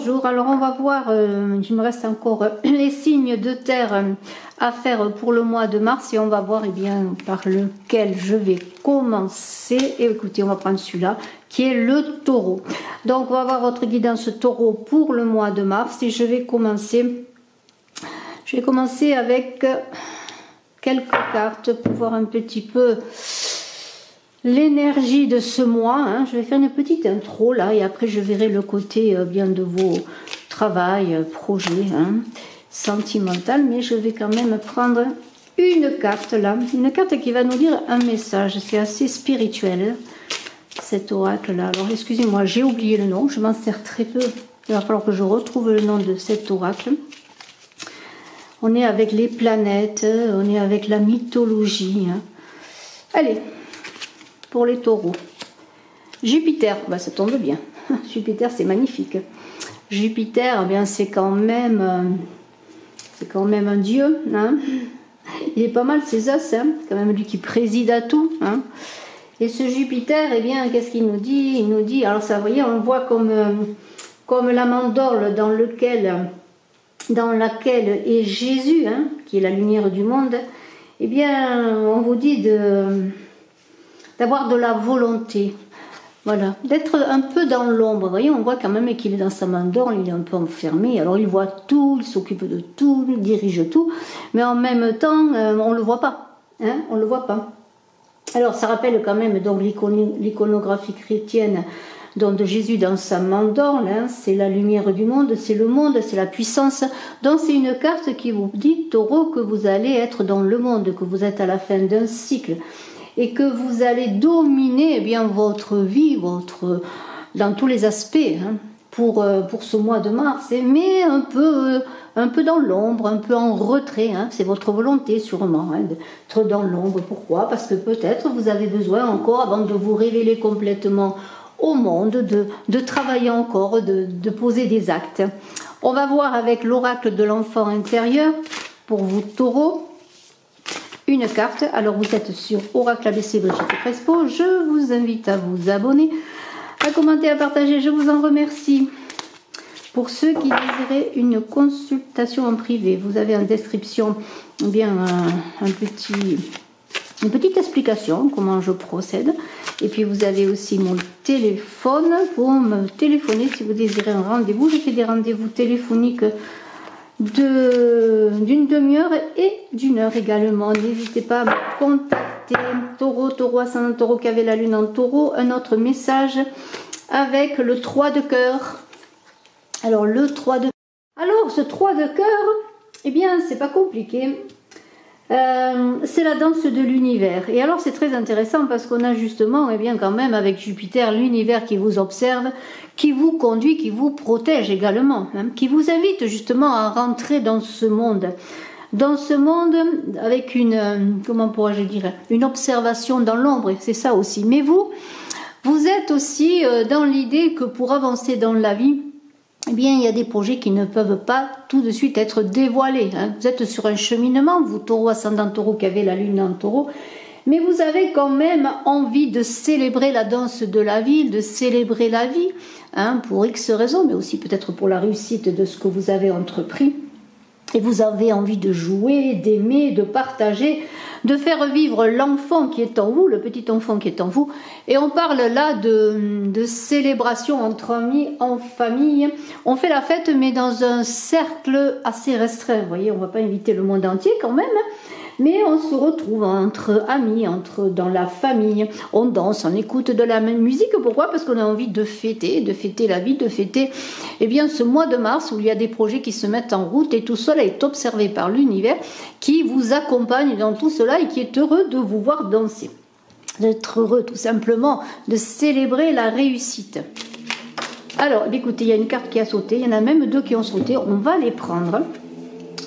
bonjour. Alors on va voir, il me reste encore les signes de terre à faire pour le mois de mars et on va voir par lequel je vais commencer. Et écoutez, on va prendre celui-là qui est le taureau. Donc on va voir votre guidance taureau pour le mois de mars et je vais commencer avec quelques cartes pour voir un petit peu l'énergie de ce mois. Je vais faire une petite intro là et après je verrai le côté bien de vos travail, projets sentimental, mais je vais quand même prendre une carte là, une carte qui va nous dire un message. C'est assez spirituel cet oracle là. Alors excusez-moi, j'ai oublié le nom, je m'en sers très peu, il va falloir que je retrouve le nom de cet oracle. On est avec les planètes, on est avec la mythologie. Allez, pour les taureaux. Jupiter, ça tombe bien. Jupiter, c'est magnifique. Jupiter, c'est quand même un dieu. Il est pas mal ses os, c'est quand même lui qui préside à tout. Et ce Jupiter, qu'est-ce qu'il nous dit? Il nous dit, alors ça, vous voyez, on le voit comme la mandorle dans laquelle est Jésus, qui est la lumière du monde. On vous dit d'avoir de la volonté, voilà, d'être un peu dans l'ombre. Vous voyez, on voit quand même qu'il est dans sa mandorle, il est un peu enfermé, alors il voit tout, il s'occupe de tout, il dirige tout, mais en même temps, on ne le voit pas, on le voit pas. Alors ça rappelle quand même donc l'iconographie chrétienne de Jésus dans sa mandorle, c'est la lumière du monde, c'est le monde, c'est la puissance. Donc c'est une carte qui vous dit, taureau, que vous allez être dans le monde, que vous êtes à la fin d'un cycle et que vous allez dominer votre vie, dans tous les aspects, pour ce mois de mars, mais un peu dans l'ombre, un peu en retrait, c'est votre volonté sûrement, d'être dans l'ombre. Pourquoi? Parce que peut-être vous avez besoin encore, avant de vous révéler complètement au monde, de travailler encore, de poser des actes. On va voir avec l'oracle de l'enfant intérieur, pour vous taureaux, une carte. Alors vous êtes sur Oracle ABC Brigitte Crespo, je vous invite à vous abonner, à commenter, à partager, je vous en remercie. Pour ceux qui désiraient une consultation en privé, vous avez en description une petite explication comment je procède. Et puis vous avez aussi mon téléphone pour me téléphoner si vous désirez un rendez-vous. Je fais des rendez-vous téléphoniques d'une demi-heure et d'une heure également. N'hésitez pas à me contacter. Taureau ascendant taureau qui avait la lune en taureau. Un autre message avec le 3 de cœur. Alors ce 3 de cœur, c'est pas compliqué. C'est la danse de l'univers. Et alors c'est très intéressant parce qu'on a justement, quand même avec Jupiter, l'univers qui vous observe, qui vous conduit, qui vous protège également, qui vous invite justement à rentrer dans ce monde. Dans ce monde avec une observation dans l'ombre, c'est ça aussi. Mais vous êtes aussi dans l'idée que pour avancer dans la vie, il y a des projets qui ne peuvent pas tout de suite être dévoilés. Vous êtes sur un cheminement, vous taureau ascendant taureau qui avez la lune en taureau, mais vous avez quand même envie de célébrer la danse de la vie, de célébrer la vie, pour X raisons, mais aussi peut-être pour la réussite de ce que vous avez entrepris. Et vous avez envie de jouer, d'aimer, de partager, de faire vivre l'enfant qui est en vous, le petit enfant qui est en vous. Et on parle là de célébration entre amis, en famille. On fait la fête, mais dans un cercle assez restreint. Vous voyez, on ne va pas inviter le monde entier quand même, mais on se retrouve entre amis, dans la famille. On danse, on écoute de la même musique. Pourquoi? Parce qu'on a envie de fêter la vie, de fêter ce mois de mars où il y a des projets qui se mettent en route et tout cela est observé par l'univers qui vous accompagne dans tout cela et qui est heureux de vous voir danser. D'être heureux tout simplement, de célébrer la réussite. Alors, écoutez, il y a une carte qui a sauté, il y en a même deux qui ont sauté, on va les prendre.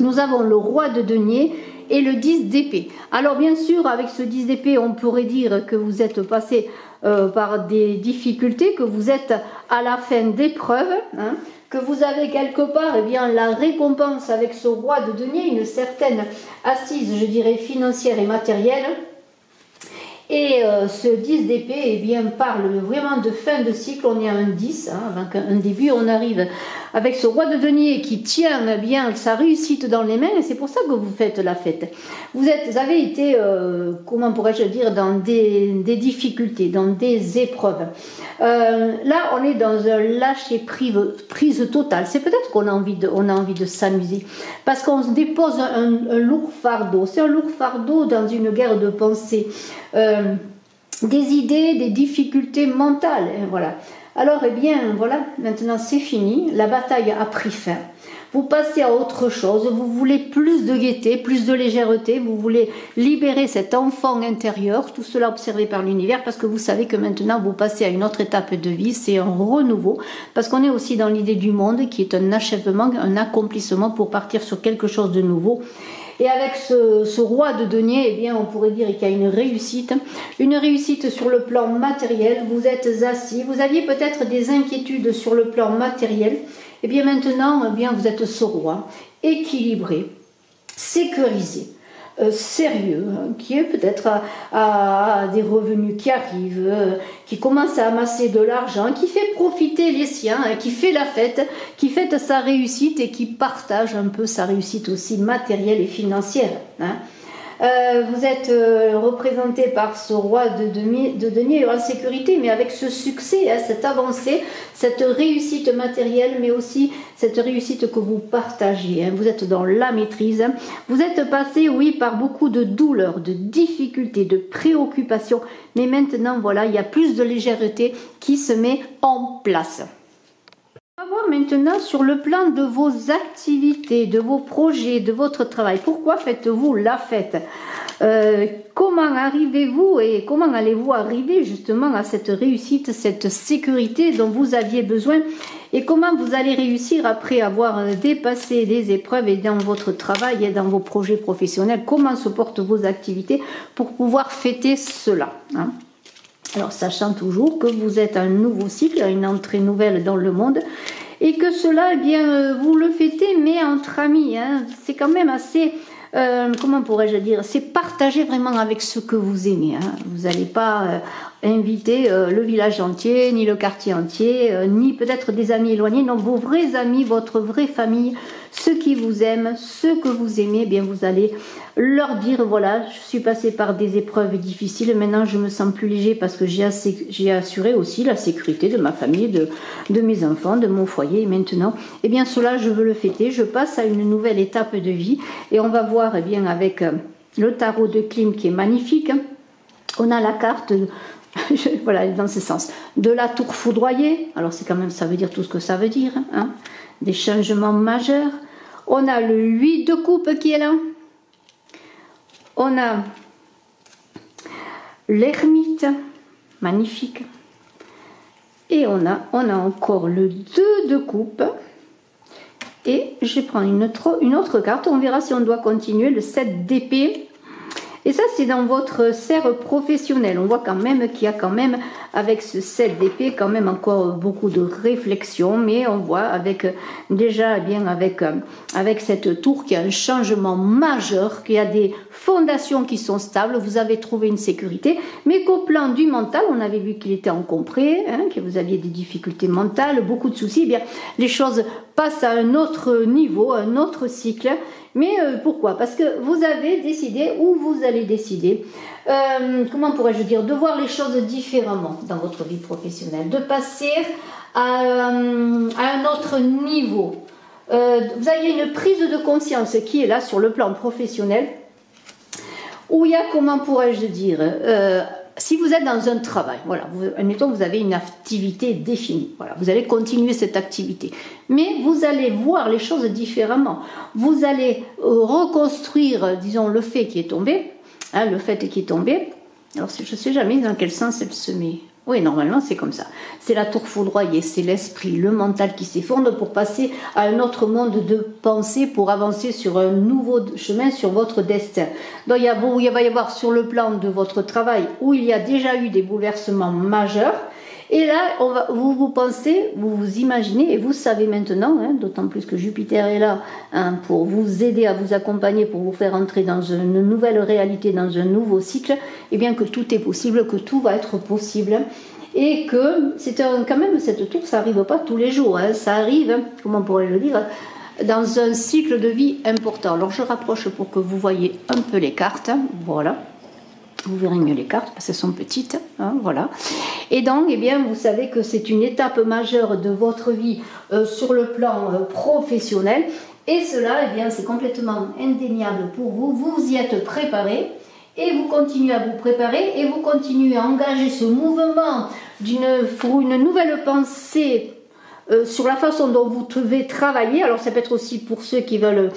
Nous avons le roi de denier et le 10 d'épée. Alors bien sûr, avec ce 10 d'épée, on pourrait dire que vous êtes passé par des difficultés, que vous êtes à la fin d'épreuves, que vous avez quelque part la récompense avec ce roi de denier, une certaine assise, je dirais, financière et matérielle. Et ce 10 d'épée eh bien, parle vraiment de fin de cycle. On est à un 10, hein, avec un début. On arrive avec ce roi de denier qui tient eh bien sa réussite dans les mains. Et c'est pour ça que vous faites la fête. Vous avez été, comment pourrais-je dire, dans des difficultés, dans des épreuves. Là, on est dans un lâcher-prise totale. C'est peut-être qu'on a envie de s'amuser. Parce qu'on se dépose un lourd fardeau. C'est un lourd fardeau dans une guerre de pensée. Des idées, des difficultés mentales, hein, voilà. Alors, eh bien, voilà, maintenant c'est fini, la bataille a pris fin. Vous passez à autre chose, vous voulez plus de gaieté, plus de légèreté, vous voulez libérer cet enfant intérieur, tout cela observé par l'univers, parce que vous savez que maintenant vous passez à une autre étape de vie, c'est un renouveau, parce qu'on est aussi dans l'idée du monde qui est un achèvement, un accomplissement pour partir sur quelque chose de nouveau. Et avec ce roi de denier, eh bien, on pourrait dire qu'il y a une réussite sur le plan matériel. Vous êtes assis, vous aviez peut-être des inquiétudes sur le plan matériel. Et bien maintenant, eh bien, vous êtes ce roi équilibré, sécurisé, sérieux, qui est peut-être à des revenus qui arrivent, qui commence à amasser de l'argent, qui fait profiter les siens, qui fait la fête, qui fête sa réussite et qui partage un peu sa réussite aussi matérielle et financière. Hein. Vous êtes représenté par ce roi de denier en sécurité, mais avec ce succès, hein, cette avancée, cette réussite matérielle, mais aussi cette réussite que vous partagez. Hein. Vous êtes dans la maîtrise. Hein. Vous êtes passé, oui, par beaucoup de douleurs, de difficultés, de préoccupations, mais maintenant, voilà, il y a plus de légèreté qui se met en place. On va voir maintenant sur le plan de vos activités, de vos projets, de votre travail. Pourquoi faites-vous la fête? Comment arrivez-vous et comment allez-vous arriver justement à cette réussite, cette sécurité dont vous aviez besoin? Et comment vous allez réussir après avoir dépassé les épreuves et dans votre travail et dans vos projets professionnels? Comment se portent vos activités pour pouvoir fêter cela, hein? Alors, sachant toujours que vous êtes un nouveau cycle, une entrée nouvelle dans le monde, et que cela, eh bien, vous le fêtez, mais entre amis, hein, c'est quand même assez, comment pourrais-je dire, c'est partager vraiment avec ceux que vous aimez. Hein. Vous n'allez pas inviter le village entier, ni le quartier entier, ni peut-être des amis éloignés, non, vos vrais amis, votre vraie famille, ceux qui vous aiment, ceux que vous aimez, eh bien, vous allez leur dire, voilà, je suis passé par des épreuves difficiles, maintenant je me sens plus léger parce que j'ai assuré aussi la sécurité de ma famille, de mes enfants, de mon foyer, et maintenant, eh bien, cela, je veux le fêter, je passe à une nouvelle étape de vie, et on va voir, eh bien, avec le tarot de Klimt qui est magnifique, on a la carte, voilà, dans ce sens, de la tour foudroyée, alors c'est quand même, ça veut dire tout ce que ça veut dire, hein, des changements majeurs, on a le 8 de coupe qui est là, on a l'ermite, magnifique. Et on a encore le 2 de coupe. Et je prends une autre carte. On verra si on doit continuer. Le 7 d'épée. Et ça, c'est dans votre sphère professionnelle. On voit quand même qu'il y a quand même, avec ce 7 d'épée, quand même encore beaucoup de réflexion. Mais on voit avec, déjà, eh bien, avec cette tour qu'il y a un changement majeur, qu'il y a des fondations qui sont stables. Vous avez trouvé une sécurité. Mais qu'au plan du mental, on avait vu qu'il était encombré, hein, que vous aviez des difficultés mentales, beaucoup de soucis. Eh bien, les choses passent à un autre niveau, un autre cycle. Mais pourquoi? Parce que vous avez décidé, ou vous allez décider, comment pourrais-je dire, de voir les choses différemment dans votre vie professionnelle, de passer à un autre niveau. Vous avez une prise de conscience qui est là sur le plan professionnel, où il y a, comment pourrais-je dire, si vous êtes dans un travail, voilà, admettons que vous avez une activité définie, voilà, vous allez continuer cette activité, mais vous allez voir les choses différemment. Vous allez reconstruire, disons, le fait qui est tombé, hein, le fait qui est tombé. Alors, je ne sais jamais dans quel sens elle se met. Oui, normalement, c'est comme ça. C'est la tour foudroyée, c'est l'esprit, le mental qui s'effondre pour passer à un autre monde de pensée, pour avancer sur un nouveau chemin, sur votre destin. Donc, il va y avoir sur le plan de votre travail, où il y a déjà eu des bouleversements majeurs, Et là, vous pensez, vous vous imaginez, et vous savez maintenant, hein, d'autant plus que Jupiter est là hein, pour vous aider, à vous accompagner, pour vous faire entrer dans une nouvelle réalité, dans un nouveau cycle, et bien que tout est possible, que tout va être possible. Et que c'est quand même cette tour, ça n'arrive pas tous les jours, hein, ça arrive, hein, comment pourrais-je le dire, dans un cycle de vie important. Alors je rapproche pour que vous voyez un peu les cartes, voilà. Vous verrez mieux les cartes parce qu'elles sont petites, hein, voilà. Et donc, eh bien, vous savez que c'est une étape majeure de votre vie sur le plan professionnel. Et cela, eh bien, c'est complètement indéniable pour vous. Vous y êtes préparé et vous continuez à vous préparer et vous continuez à engager ce mouvement pour une nouvelle pensée sur la façon dont vous devez travailler. Alors, ça peut être aussi pour ceux qui veulent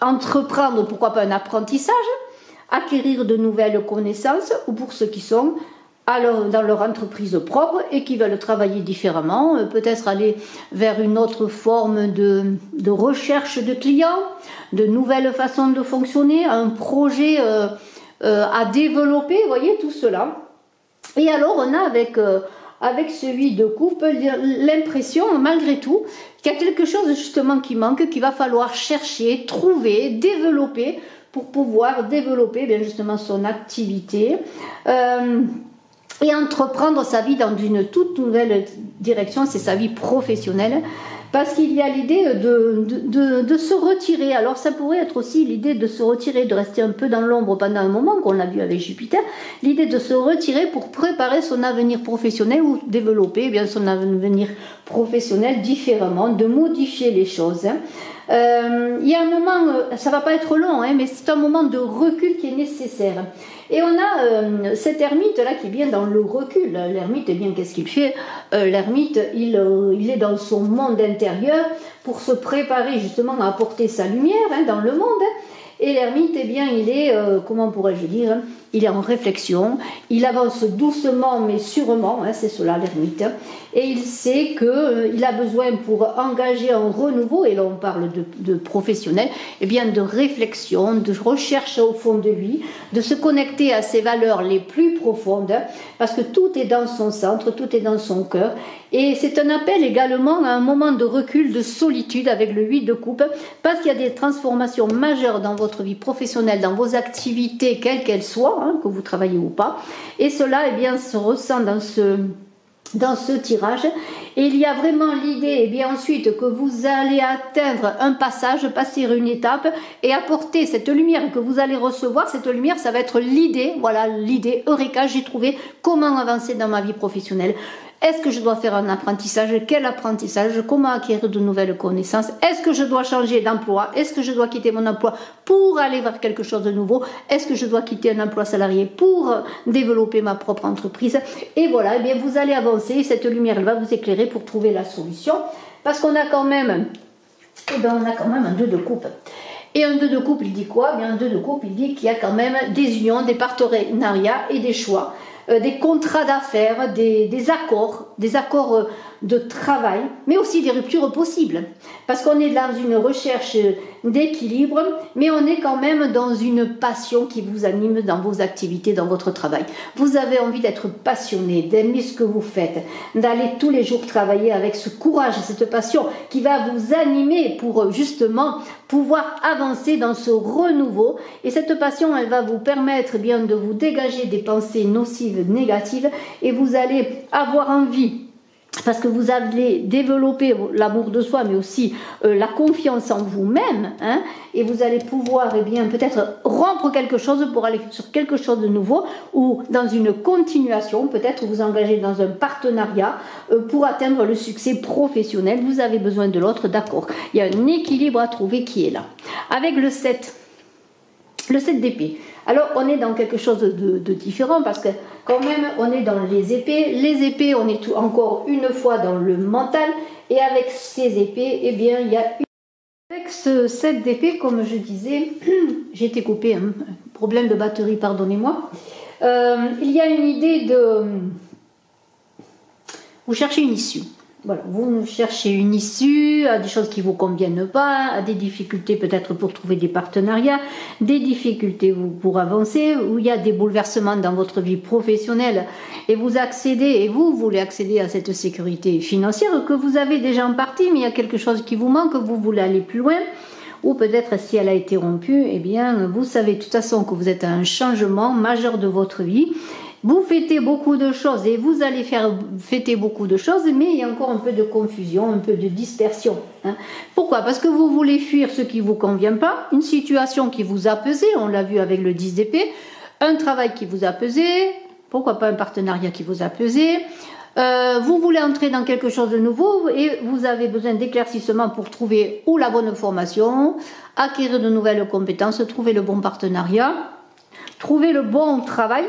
entreprendre, pourquoi pas un apprentissage, acquérir de nouvelles connaissances, ou pour ceux qui sont dans leur entreprise propre et qui veulent travailler différemment, peut-être aller vers une autre forme de recherche de clients, de nouvelles façons de fonctionner, un projet à développer, vous voyez, tout cela. Et alors on a avec ce 8 de coupe l'impression, malgré tout, qu'il y a quelque chose justement qui manque, qu'il va falloir chercher, trouver, développer, pour pouvoir développer bien justement son activité et entreprendre sa vie dans une toute nouvelle direction, c'est sa vie professionnelle, parce qu'il y a l'idée de se retirer. Alors ça pourrait être aussi l'idée de se retirer, de rester un peu dans l'ombre pendant un moment, qu'on l'a vu avec Jupiter, l'idée de se retirer pour préparer son avenir professionnel ou développer bien son avenir professionnel différemment, de modifier les choses. Il y a un moment, ça va pas être long, hein, mais c'est un moment de recul qui est nécessaire. Et on a cet ermite là qui est bien dans le recul. L'ermite, eh bien, qu'est-ce qu'il fait? L'ermite, il est dans son monde intérieur pour se préparer justement à apporter sa lumière hein, dans le monde. Et l'ermite, eh bien, il est, comment pourrais-je dire, il est en réflexion, il avance doucement mais sûrement, hein, c'est cela l'ermite, et il sait qu'il a besoin pour engager un renouveau, et là on parle de professionnel, eh bien de réflexion, de recherche au fond de lui, de se connecter à ses valeurs les plus profondes, parce que tout est dans son centre, tout est dans son cœur, et c'est un appel également à un moment de recul, de solitude avec le 8 de coupe, parce qu'il y a des transformations majeures dans votre vie professionnelle, dans vos activités, quelles qu'elles soient, hein, que vous travaillez ou pas, et cela eh bien, se ressent dans ce tirage, et il y a vraiment l'idée et bien ensuite que vous allez atteindre un passage, passer une étape et apporter cette lumière que vous allez recevoir. Cette lumière, ça va être l'idée, voilà l'idée, Eureka, j'ai trouvé comment avancer dans ma vie professionnelle. Est-ce que je dois faire un apprentissage? Quel apprentissage? Comment acquérir de nouvelles connaissances? Est-ce que je dois changer d'emploi? Est-ce que je dois quitter mon emploi pour aller vers quelque chose de nouveau? Est-ce que je dois quitter un emploi salarié pour développer ma propre entreprise? Et voilà, eh bien vous allez avancer. Cette lumière, elle va vous éclairer pour trouver la solution. Parce qu'on a quand même, eh bien, on a quand même un 2 de coupe. Et un 2 de coupe, il dit quoi? Eh bien, un 2 de coupe, il dit qu'il y a quand même des unions, des partenariats et des choix. Des contrats d'affaires, des accords de travail, mais aussi des ruptures possibles. Parce qu'on est dans une recherche d'équilibre, mais on est quand même dans une passion qui vous anime dans vos activités, dans votre travail. Vous avez envie d'être passionné, d'aimer ce que vous faites, d'aller tous les jours travailler avec ce courage, cette passion qui va vous animer pour justement pouvoir avancer dans ce renouveau. Et cette passion, elle va vous permettre bien de vous dégager des pensées nocives, négatives, et vous allez avoir envie, parce que vous allez développer l'amour de soi, mais aussi la confiance en vous-même, hein, et vous allez pouvoir eh bien peut-être rompre quelque chose pour aller sur quelque chose de nouveau, ou dans une continuation, peut-être vous engager dans un partenariat pour atteindre le succès professionnel. Vous avez besoin de l'autre, d'accord. Il y a un équilibre à trouver qui est là. Avec le 7 d'épée. Alors on est dans quelque chose de différent, parce que quand même on est dans les épées. Les épées, on est encore une fois dans le mental, et avec ces épées, eh bien il y a avec ce 7 d'épée, comme je disais, j'ai été coupée, hein, problème de batterie, pardonnez-moi. Il y a une idée de... Vous cherchez une issue. Voilà, vous cherchez une issue à des choses qui ne vous conviennent pas, à des difficultés peut-être pour trouver des partenariats, des difficultés pour avancer, où il y a des bouleversements dans votre vie professionnelle et vous accédez, et vous voulez accéder à cette sécurité financière que vous avez déjà en partie, mais il y a quelque chose qui vous manque, vous voulez aller plus loin. Ou peut-être si elle a été rompue, eh bien vous savez de toute façon que vous êtes à un changement majeur de votre vie. Vous fêtez beaucoup de choses et vous allez fêter beaucoup de choses, mais il y a encore un peu de confusion, un peu de dispersion. Hein. Pourquoi? Parce que vous voulez fuir ce qui ne vous convient pas, une situation qui vous a pesé, on l'a vu avec le 10 d'épée, un travail qui vous a pesé, pourquoi pas un partenariat qui vous a pesé. Vous voulez entrer dans quelque chose de nouveau et vous avez besoin d'éclaircissement pour trouver ou la bonne formation, acquérir de nouvelles compétences, trouver le bon partenariat, trouver le bon travail.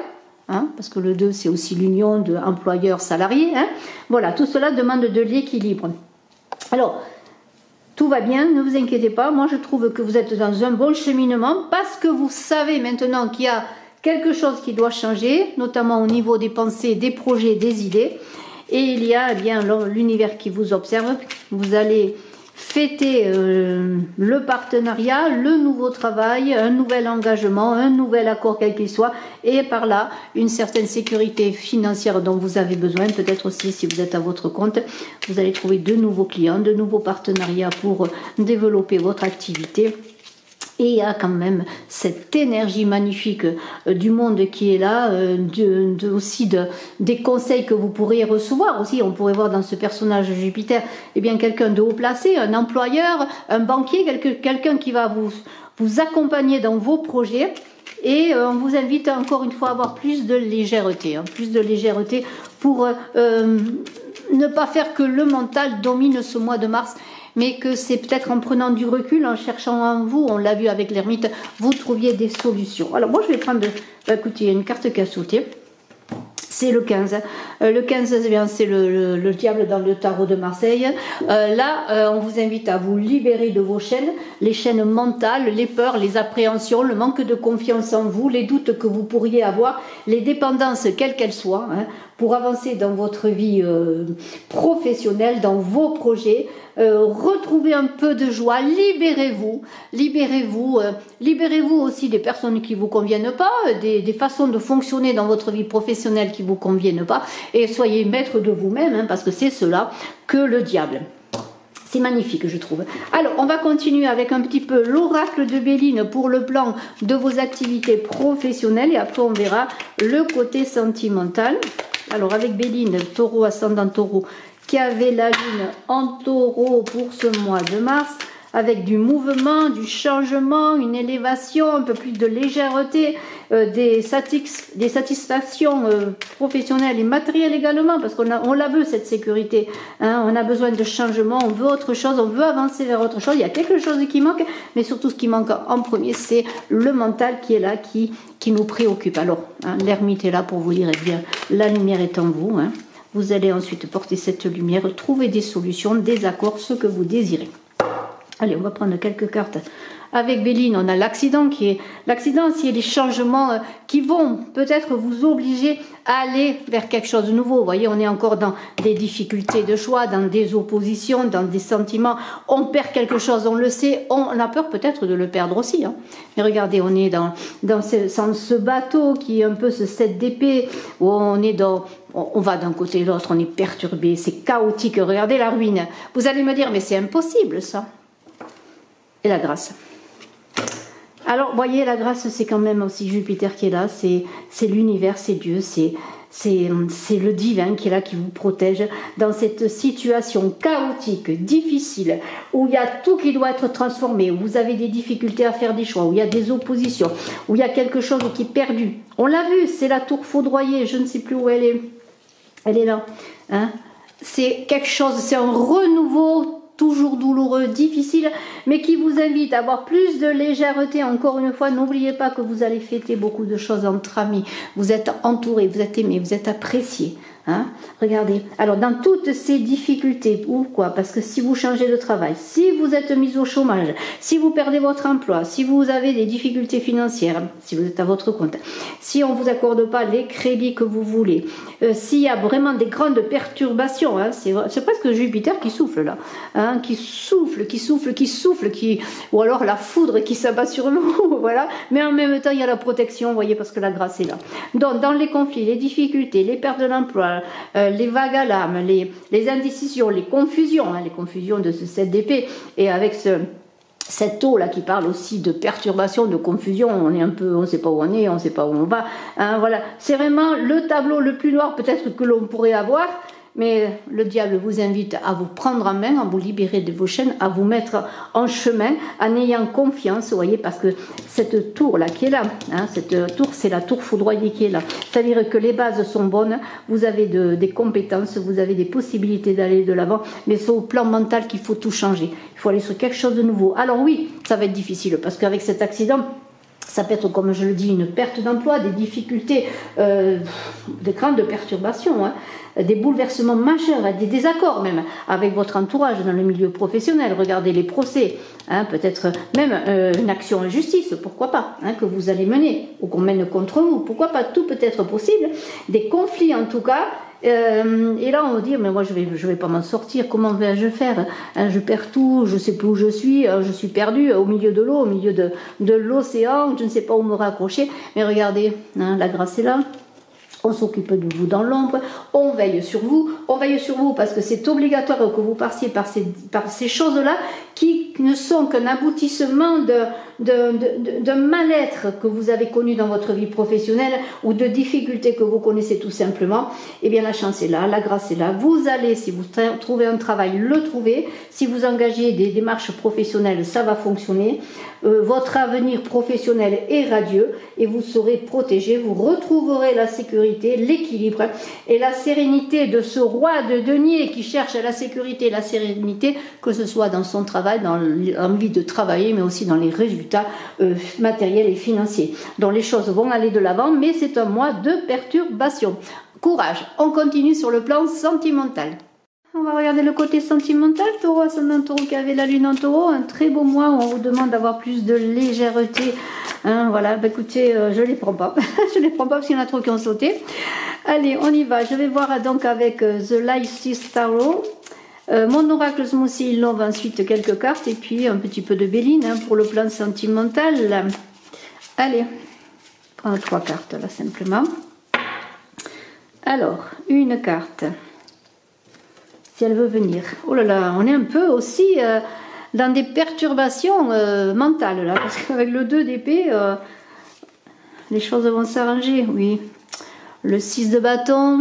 Hein, parce que le 2 c'est aussi l'union de employeur-salarié. Hein. Voilà, tout cela demande de l'équilibre. Alors, tout va bien, ne vous inquiétez pas. Moi, je trouve que vous êtes dans un bon cheminement parce que vous savez maintenant qu'il y a quelque chose qui doit changer, notamment au niveau des pensées, des projets, des idées. Et il y a eh bien l'univers qui vous observe. Vous allez fêter le partenariat, le nouveau travail, un nouvel engagement, un nouvel accord quel qu'il soit, et par là, une certaine sécurité financière dont vous avez besoin. Peut-être aussi, si vous êtes à votre compte, vous allez trouver de nouveaux clients, de nouveaux partenariats pour développer votre activité. Et il y a quand même cette énergie magnifique du monde qui est là, aussi des conseils que vous pourriez recevoir aussi. On pourrait voir dans ce personnage Jupiter, eh bien quelqu'un de haut placé, un employeur, un banquier, quelqu'un qui va vous accompagner dans vos projets. Et on vous invite encore une fois à avoir plus de légèreté, pour ne pas faire que le mental domine ce mois de mars, mais que c'est peut-être en prenant du recul, en cherchant en vous, on l'a vu avec l'ermite, vous trouviez des solutions. Alors moi je vais prendre, écoutez, il y a une carte qui a sauté, c'est le 15. Le 15, c'est le diable dans le tarot de Marseille. Là, on vous invite à vous libérer de vos chaînes, les chaînes mentales, les peurs, les appréhensions, le manque de confiance en vous, les doutes que vous pourriez avoir, les dépendances, quelles qu'elles soient, hein, pour avancer dans votre vie professionnelle, dans vos projets. Retrouvez un peu de joie, libérez-vous aussi des personnes qui vous conviennent pas, des façons de fonctionner dans votre vie professionnelle qui vous conviennent pas, et soyez maître de vous-même, hein, parce que c'est cela que le diable. C'est magnifique, je trouve. Alors, on va continuer avec un petit peu l'oracle de Béline pour le plan de vos activités professionnelles, et après on verra le côté sentimental. Alors, avec Béline, taureau, ascendant taureau, qui avait la lune en taureau pour ce mois de mars, avec du mouvement, du changement, une élévation, un peu plus de légèreté, des satisfactions professionnelles et matérielles également, parce on la veut cette sécurité, hein, on a besoin de changement, on veut autre chose, on veut avancer vers autre chose, il y a quelque chose qui manque, mais surtout ce qui manque en premier, c'est le mental qui est là, qui nous préoccupe. Alors, hein, l'ermite est là pour vous dire, eh bien, la lumière est en vous, hein. Vous allez ensuite porter cette lumière, trouver des solutions, des accords, ce que vous désirez. Allez, on va prendre quelques cartes. Avec Béline, on a l'accident qui est... L'accident, c'est des changements qui vont peut-être vous obliger à aller vers quelque chose de nouveau. Vous voyez, on est encore dans des difficultés de choix, dans des oppositions, dans des sentiments. On perd quelque chose, on le sait. On a peur peut-être de le perdre aussi. Hein. Mais regardez, on est dans ce bateau qui est un peu ce 7 d'épée, où on est dans... On va d'un côté et de l'autre, on est perturbé, c'est chaotique. Regardez la ruine. Vous allez me dire, mais c'est impossible ça. Et la grâce. Alors, voyez, la grâce, c'est quand même aussi Jupiter qui est là, c'est l'univers, c'est Dieu, c'est le divin qui est là, qui vous protège dans cette situation chaotique, difficile, où il y a tout qui doit être transformé, où vous avez des difficultés à faire des choix, où il y a des oppositions, où il y a quelque chose qui est perdu. On l'a vu, c'est la tour foudroyée, je ne sais plus où elle est. Elle est là. Hein, c'est quelque chose, c'est un renouveau toujours douloureux, difficile, mais qui vous invite à avoir plus de légèreté. Encore une fois, n'oubliez pas que vous allez fêter beaucoup de choses entre amis. Vous êtes entouré, vous êtes aimé, vous êtes apprécié. Hein, regardez, alors dans toutes ces difficultés, pourquoi? Parce que si vous changez de travail, si vous êtes mis au chômage, si vous perdez votre emploi, si vous avez des difficultés financières, si vous êtes à votre compte, si on ne vous accorde pas les crédits que vous voulez, s'il y a vraiment des grandes perturbations, hein, c'est presque Jupiter qui souffle là, hein, qui souffle, ou alors la foudre qui s'abat sur nous, voilà, mais en même temps il y a la protection, vous voyez, parce que la grâce est là. Donc dans les conflits, les difficultés, les pertes de l'emploi, les vagues à l'âme, les indécisions, les confusions de ce 7 d'épée, et avec cette eau là qui parle aussi de perturbation, de confusion, on est un peu, on ne sait pas où on est, on ne sait pas où on va, hein, voilà, c'est vraiment le tableau le plus noir peut-être que l'on pourrait avoir. Mais le diable vous invite à vous prendre en main, à vous libérer de vos chaînes, à vous mettre en chemin, en ayant confiance, vous voyez, parce que cette tour-là qui est là, hein, cette tour, c'est la tour foudroyée qui est là. C'est-à-dire que les bases sont bonnes, vous avez des compétences, vous avez des possibilités d'aller de l'avant, mais c'est au plan mental qu'il faut tout changer. Il faut aller sur quelque chose de nouveau. Alors oui, ça va être difficile, parce qu'avec cet accident, ça peut être, comme je le dis, une perte d'emploi, des difficultés, des grandes perturbations, hein, des bouleversements majeurs, des désaccords même avec votre entourage dans le milieu professionnel. Regardez les procès, hein, peut-être même une action en justice, pourquoi pas, hein, que vous allez mener ou qu'on mène contre vous, pourquoi pas, tout peut être possible, des conflits en tout cas. Et là on va dire mais moi je vais pas m'en sortir, comment vais-je faire, hein, je perds tout, je sais plus où je suis perdu au milieu de l'eau, au milieu de l'océan, je ne sais pas où me raccrocher. Mais regardez, hein, la grâce est là. On s'occupe de vous dans l'ombre, on veille sur vous parce que c'est obligatoire que vous passiez par ces choses-là qui ne sont qu'un aboutissement de mal-être que vous avez connu dans votre vie professionnelle ou de difficultés que vous connaissez tout simplement. Eh bien la chance est là, la grâce est là. Vous allez, si vous trouvez un travail, le trouver. Si vous engagez des démarches professionnelles, ça va fonctionner. Votre avenir professionnel est radieux et vous serez protégé, vous retrouverez la sécurité, l'équilibre et la sérénité de ce roi de denier qui cherche la sécurité et la sérénité, que ce soit dans son travail, dans l'envie de travailler, mais aussi dans les résultats matériels et financiers. Donc les choses vont aller de l'avant, mais c'est un mois de perturbation. Courage, on continue sur le plan sentimental. On va regarder le côté sentimental, taureau, ascendant taureau qui avait la lune en taureau, un très beau mois où on vous demande d'avoir plus de légèreté. Hein, voilà, bah écoutez, je les prends pas. Je les prends pas parce qu'il y en a trop qui ont sauté. Allez, on y va. Je vais voir donc avec The Lysis Tarot. Mon oracle Smoothie Love, ensuite quelques cartes et puis un petit peu de Béline, hein, pour le plan sentimental. Allez, prendre 3 cartes là simplement. Alors, une carte. Si elle veut venir. Oh là là, on est un peu aussi dans des perturbations mentales là, parce qu'avec le 2 d'épée, les choses vont s'arranger, oui. Le 6 de bâton,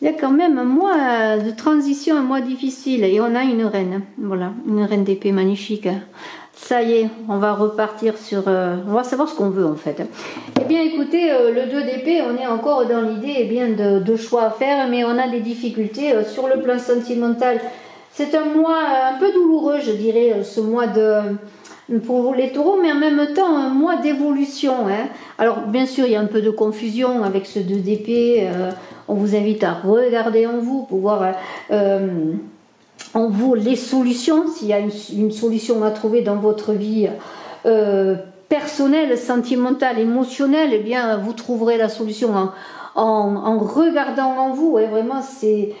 il y a quand même un mois de transition, un mois difficile, et on a une reine, voilà, une reine d'épée magnifique. Ça y est, on va repartir sur... on va savoir ce qu'on veut en fait. Eh bien écoutez, le 2 d'épée, on est encore dans l'idée eh bien de choix à faire, mais on a des difficultés sur le plan sentimental. C'est un mois un peu douloureux, je dirais, ce mois pour vous les taureaux, mais en même temps un mois d'évolution. Hein. Alors bien sûr, il y a un peu de confusion avec ce 2 d'épée. On vous invite à regarder en vous pour voir... en vous les solutions, s'il y a une solution à trouver dans votre vie personnelle, sentimentale, émotionnelle, eh bien vous trouverez la solution en regardant en vous. Et vraiment c'est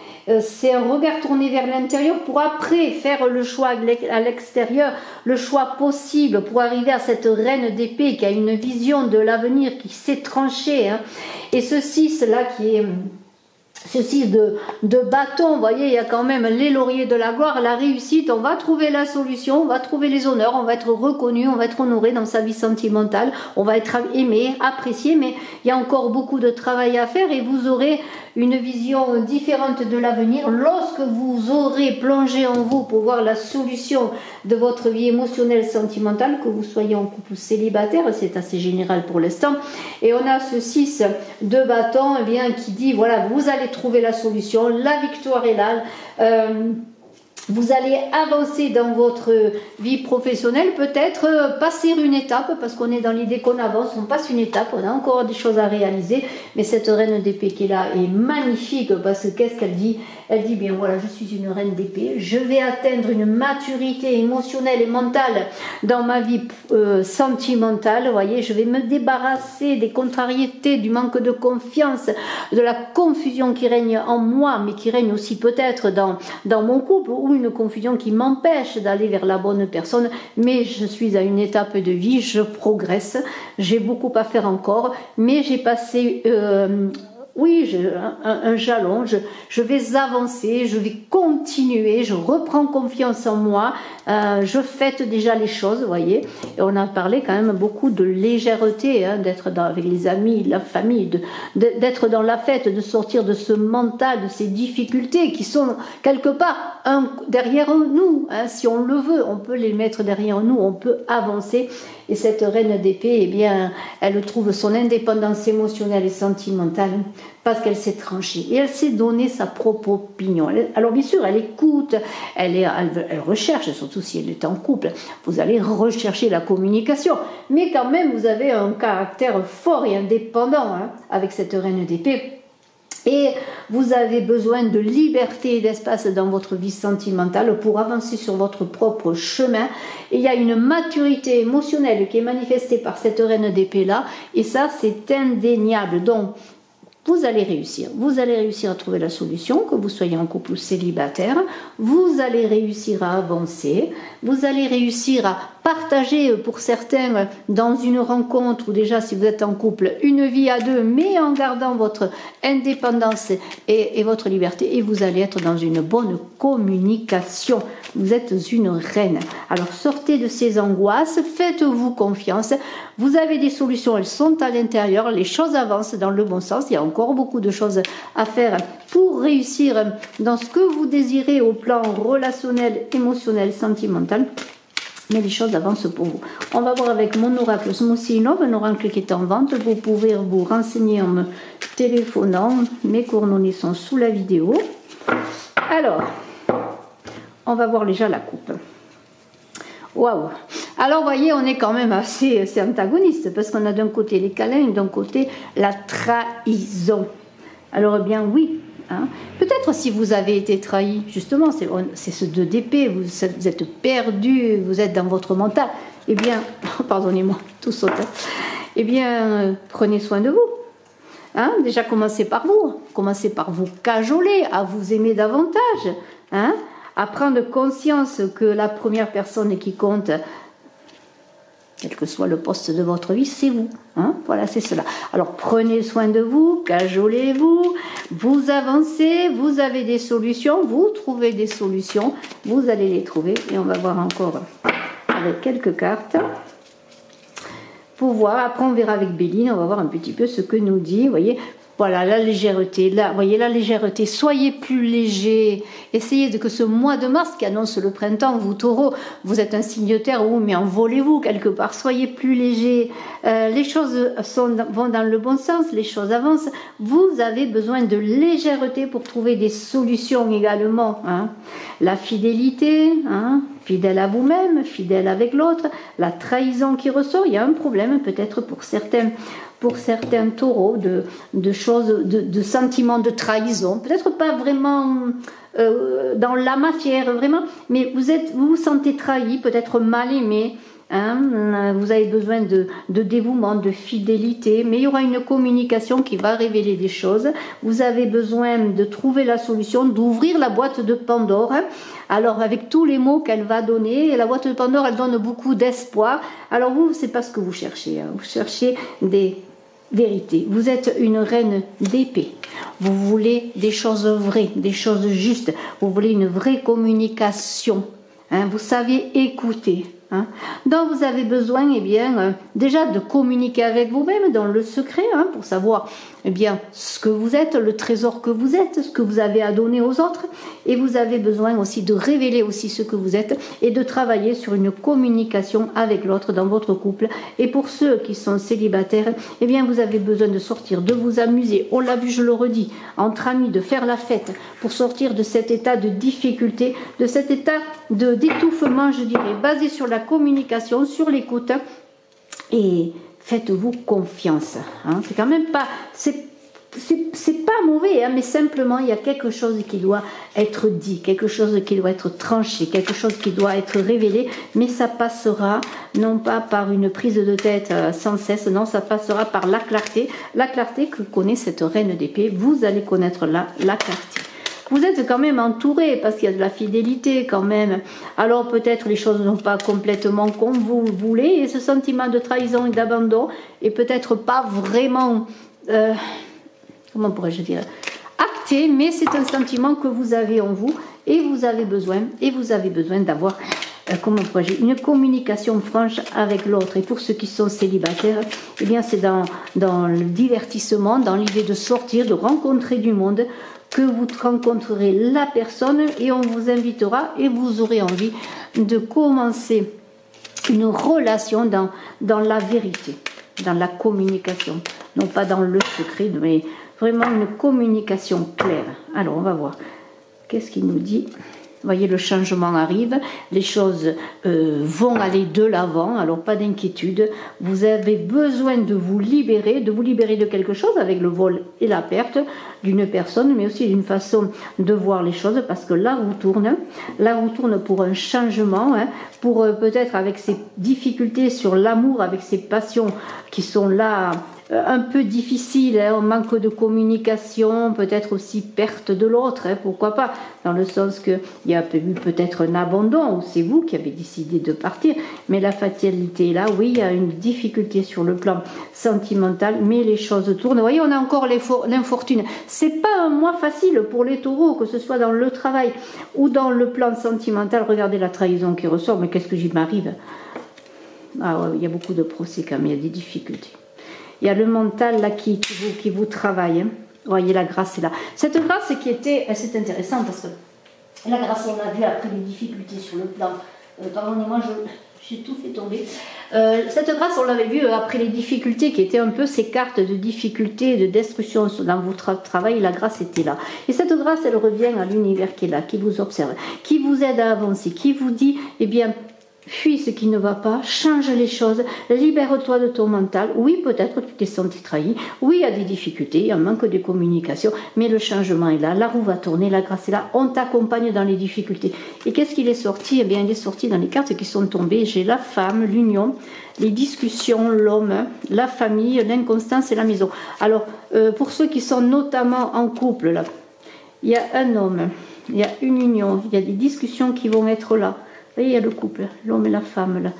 un regard tourné vers l'intérieur pour après faire le choix à l'extérieur, le choix possible pour arriver à cette reine d'épée qui a une vision de l'avenir, qui sait trancher. Hein. Et ce 6 là qui est... Ceci de bâton, vous voyez, il y a quand même les lauriers de la gloire, la réussite, on va trouver la solution, on va trouver les honneurs, on va être reconnu, on va être honoré dans sa vie sentimentale, on va être aimé, apprécié, mais il y a encore beaucoup de travail à faire et vous aurez une vision différente de l'avenir lorsque vous aurez plongé en vous pour voir la solution de votre vie émotionnelle, sentimentale, que vous soyez en couple ou célibataire, c'est assez général pour l'instant. Et on a ce 6 de bâton, eh bien, qui dit, voilà, vous allez trouver la solution, la victoire est là. Vous allez avancer dans votre vie professionnelle, peut-être passer une étape, parce qu'on est dans l'idée qu'on avance, on passe une étape, on a encore des choses à réaliser, mais cette reine d'épée qui est là est magnifique, parce que qu'est-ce qu'elle dit? Elle dit, bien voilà, je suis une reine d'épée, je vais atteindre une maturité émotionnelle et mentale dans ma vie sentimentale, vous voyez, je vais me débarrasser des contrariétés, du manque de confiance, de la confusion qui règne en moi, mais qui règne aussi peut-être dans mon couple, ou une confusion qui m'empêche d'aller vers la bonne personne, mais je suis à une étape de vie, je progresse, j'ai beaucoup à faire encore, mais j'ai passé oui, un jalon, je vais avancer, je vais continuer, je reprends confiance en moi, je fête déjà les choses, vous voyez, et on a parlé quand même beaucoup de légèreté, hein, d'être avec les amis, la famille, d'être dans la fête, de sortir de ce mental, de ces difficultés qui sont quelque part derrière nous, hein, si on le veut, on peut les mettre derrière nous, on peut avancer. Et cette reine d'épée, eh bien, elle trouve son indépendance émotionnelle et sentimentale parce qu'elle s'est tranchée et elle s'est donné sa propre opinion. Alors bien sûr, elle écoute, elle recherche, surtout si elle est en couple, vous allez rechercher la communication. Mais quand même, vous avez un caractère fort et indépendant, hein, avec cette reine d'épée. Et vous avez besoin de liberté et d'espace dans votre vie sentimentale pour avancer sur votre propre chemin. Et il y a une maturité émotionnelle qui est manifestée par cette reine d'épée là. Et ça, c'est indéniable. Donc, vous allez réussir. Vous allez réussir à trouver la solution, que vous soyez en couple ou célibataire. Vous allez réussir à avancer. Vous allez réussir à partager, pour certains, dans une rencontre, ou déjà si vous êtes en couple, une vie à deux, mais en gardant votre indépendance et votre liberté. Et vous allez être dans une bonne communication. Vous êtes une reine. Alors sortez de ces angoisses, faites-vous confiance. Vous avez des solutions, elles sont à l'intérieur. Les choses avancent dans le bon sens. Il y a encore beaucoup de choses à faire pour réussir dans ce que vous désirez au plan relationnel, émotionnel, sentimental. Mais les choses avancent pour vous. On va voir avec mon oracle Smoussinov, un oracle qui est en vente. Vous pouvez vous renseigner en me téléphonant. Mes coordonnées sont sous la vidéo. Alors, on va voir déjà la coupe. Waouh! Alors, vous voyez, on est quand même assez antagoniste, parce qu'on a d'un côté les câlins et d'un côté la trahison. Alors, eh bien, oui. Hein. Peut-être si vous avez été trahi, justement, c'est ce 2 d'épée, vous êtes perdu, vous êtes dans votre mental, eh bien, pardonnez-moi, tout saute. Eh bien, prenez soin de vous. Hein. Déjà, commencez par vous cajoler, à vous aimer davantage, hein, à prendre conscience que la première personne qui compte, quel que soit le poste de votre vie, c'est vous. Hein, voilà, c'est cela. Alors, prenez soin de vous, cajolez-vous, vous avancez, vous avez des solutions, vous trouvez des solutions, vous allez les trouver. Et on va voir encore avec quelques cartes pour voir. Après, on verra avec Béline, on va voir un petit peu ce que nous dit, vous voyez. Voilà, la légèreté, là, voyez la légèreté, soyez plus léger, essayez que ce mois de mars qui annonce le printemps, vous taureaux, vous êtes un signe de terre, mais envolez-vous quelque part, soyez plus léger, les choses vont dans le bon sens, les choses avancent, vous avez besoin de légèreté pour trouver des solutions également, hein. La fidélité, hein, fidèle à vous-même, fidèle avec l'autre, la trahison qui ressort, il y a un problème peut-être pour certains taureaux, de choses, de sentiments de trahison, peut-être pas vraiment dans la matière, vraiment, mais vous vous sentez trahi, peut-être mal aimé, hein, vous avez besoin de dévouement, de fidélité, mais il y aura une communication qui va révéler des choses, vous avez besoin de trouver la solution, d'ouvrir la boîte de Pandore, hein. Alors avec tous les mots qu'elle va donner, la boîte de Pandore, elle donne beaucoup d'espoir, alors vous, c'est pas ce que vous cherchez, hein. Vous cherchez des vérités, vous êtes une reine d'épée, vous voulez des choses vraies, des choses justes, vous voulez une vraie communication, hein, vous savez écouter, hein. Donc vous avez besoin, eh bien, déjà de communiquer avec vous-même dans le secret, hein, pour savoir eh bien, ce que vous êtes, le trésor que vous êtes, ce que vous avez à donner aux autres, et vous avez besoin aussi de révéler aussi ce que vous êtes et de travailler sur une communication avec l'autre dans votre couple. Et pour ceux qui sont célibataires, eh bien, vous avez besoin de sortir, de vous amuser, on l'a vu, je le redis, entre amis, de faire la fête, pour sortir de cet état de difficulté, de cet état d'étouffement, je dirais, basé sur la communication, sur l'écoute, et faites-vous confiance. Hein. C'est quand même pas... C'est pas mauvais, hein, mais simplement il y a quelque chose qui doit être dit, quelque chose qui doit être tranché, quelque chose qui doit être révélé, mais ça passera non pas par une prise de tête sans cesse, non, ça passera par la clarté que connaît cette reine d'épée. Vous allez connaître la clarté. Vous êtes quand même entouré parce qu'il y a de la fidélité quand même. Alors peut-être les choses ne sont pas complètement comme vous voulez et ce sentiment de trahison et d'abandon est peut-être pas vraiment, comment pourrais-je dire, acté, mais c'est un sentiment que vous avez en vous et vous avez besoin d'avoir, comment pourrais-je dire, une communication franche avec l'autre. Et pour ceux qui sont célibataires, eh bien c'est dans le divertissement, dans l'idée de sortir, de rencontrer du monde, que vous rencontrerez la personne et on vous invitera et vous aurez envie de commencer une relation dans la vérité, dans la communication, non pas dans le secret, mais vraiment une communication claire. Alors on va voir, qu'est-ce qu'il nous dit ? Vous voyez, le changement arrive, les choses vont aller de l'avant, alors pas d'inquiétude. Vous avez besoin de vous libérer de quelque chose avec le vol et la perte d'une personne, mais aussi d'une façon de voir les choses, parce que la roue tourne pour un changement, hein, pour peut-être avec ces difficultés sur l'amour, avec ces passions qui sont là, un peu difficile, hein, manque de communication, peut-être aussi perte de l'autre, hein, pourquoi pas, dans le sens qu'il y a eu peut-être un abandon, c'est vous qui avez décidé de partir, mais la fatalité est là, oui, il y a une difficulté sur le plan sentimental, mais les choses tournent. Vous voyez, on a encore l'infortune. C'est pas un mois facile pour les taureaux, que ce soit dans le travail ou dans le plan sentimental. Regardez la trahison qui ressort, mais qu'est-ce que j'y m'arrive? Ah ouais, il y a beaucoup de procès quand même, il y a des difficultés. Il y a le mental là qui vous travaille. Hein. Vous voyez, la grâce est là. Cette grâce qui était, c'est intéressant parce que la grâce, on l'a vu après les difficultés sur le plan. Pardonnez-moi, j'ai tout fait tomber. Cette grâce, on l'avait vu après les difficultés qui étaient un peu ces cartes de difficultés, de destruction dans votre travail. La grâce était là. Et cette grâce, elle revient à l'univers qui est là, qui vous observe, qui vous aide à avancer, qui vous dit, eh bien, fuis ce qui ne va pas, change les choses, libère-toi de ton mental. Oui, peut-être tu t'es senti trahi, oui, il y a des difficultés, il y a un manque de communication, mais le changement est là, la roue va tourner, la grâce est là, on t'accompagne dans les difficultés. Et qu'est-ce qu'il est sorti? Eh bien, il est sorti dans les cartes qui sont tombées. J'ai la femme, l'union, les discussions, l'homme, la famille, l'inconstance et la maison. Alors, pour ceux qui sont notamment en couple, là, il y a un homme, il y a une union, il y a des discussions qui vont être là. Vous voyez, il y a le couple, l'homme et la femme, là.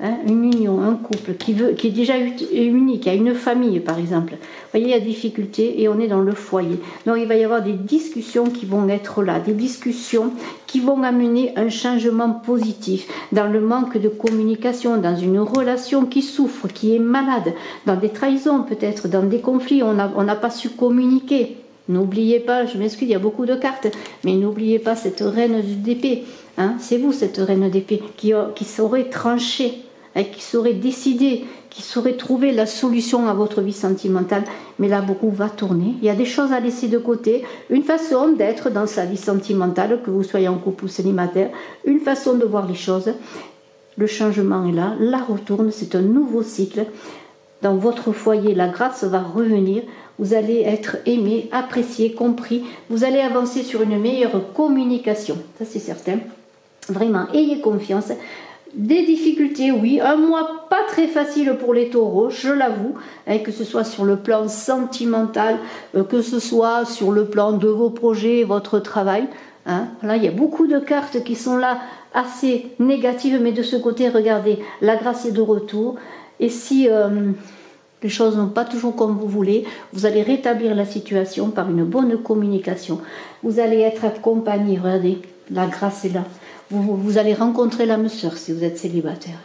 Hein, une union, un couple qui est déjà unique, il y a une famille par exemple. Vous voyez, il y a des difficultés et on est dans le foyer. Donc il va y avoir des discussions qui vont être là, des discussions qui vont amener un changement positif dans le manque de communication, dans une relation qui souffre, qui est malade, dans des trahisons peut-être, dans des conflits, on n'a pas su communiquer. N'oubliez pas, je m'excuse, il y a beaucoup de cartes, mais n'oubliez pas cette reine d'épée. Hein, c'est vous, cette reine d'épée, qui saurait trancher, hein, qui saurait décider, qui saurait trouver la solution à votre vie sentimentale. Mais là, beaucoup va tourner. Il y a des choses à laisser de côté. Une façon d'être dans sa vie sentimentale, que vous soyez en couple ou célibataire. Une façon de voir les choses. Le changement est là. La retourne, c'est un nouveau cycle. Dans votre foyer, la grâce va revenir. Vous allez être aimé, apprécié, compris. Vous allez avancer sur une meilleure communication. Ça, c'est certain. Vraiment, ayez confiance. Des difficultés, oui. Un mois pas très facile pour les taureaux, je l'avoue. Hein, que ce soit sur le plan sentimental, que ce soit sur le plan de vos projets, votre travail. Hein. Là, il y a beaucoup de cartes qui sont là, assez négatives. Mais de ce côté, regardez, la grâce est de retour. Et si... les choses n'ont pas toujours comme vous voulez, vous allez rétablir la situation par une bonne communication. Vous allez être accompagné, regardez, la grâce est là. Vous allez rencontrer l'âme sœur si vous êtes célibataire.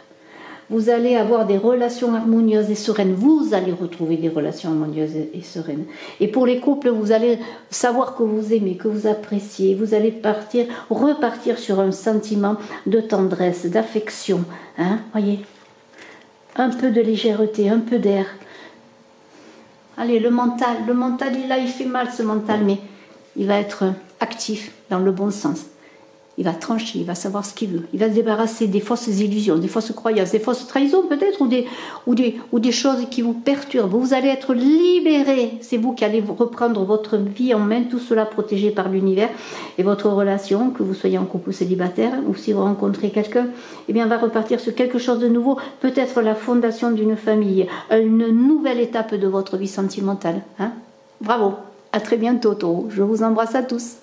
vous allez avoir des relations harmonieuses et sereines. Vous allez retrouver des relations harmonieuses et sereines. Et pour les couples, vous allez savoir que vous aimez, que vous appréciez. Vous allez repartir sur un sentiment de tendresse, d'affection. Hein, voyez, un peu de légèreté, un peu d'air. Allez, le mental, là, il fait mal ce mental, mais il va être actif dans le bon sens. Il va trancher, il va savoir ce qu'il veut. Il va se débarrasser des fausses illusions, des fausses croyances, des fausses trahisons peut-être, ou des choses qui vous perturbent. Vous allez être libéré. C'est vous qui allez reprendre votre vie en main, tout cela protégé par l'univers. Et votre relation, que vous soyez en couple ou célibataire, ou si vous rencontrez quelqu'un, eh bien, va repartir sur quelque chose de nouveau. Peut-être la fondation d'une famille, une nouvelle étape de votre vie sentimentale. Hein? Bravo. À très bientôt, Taureau. Je vous embrasse à tous.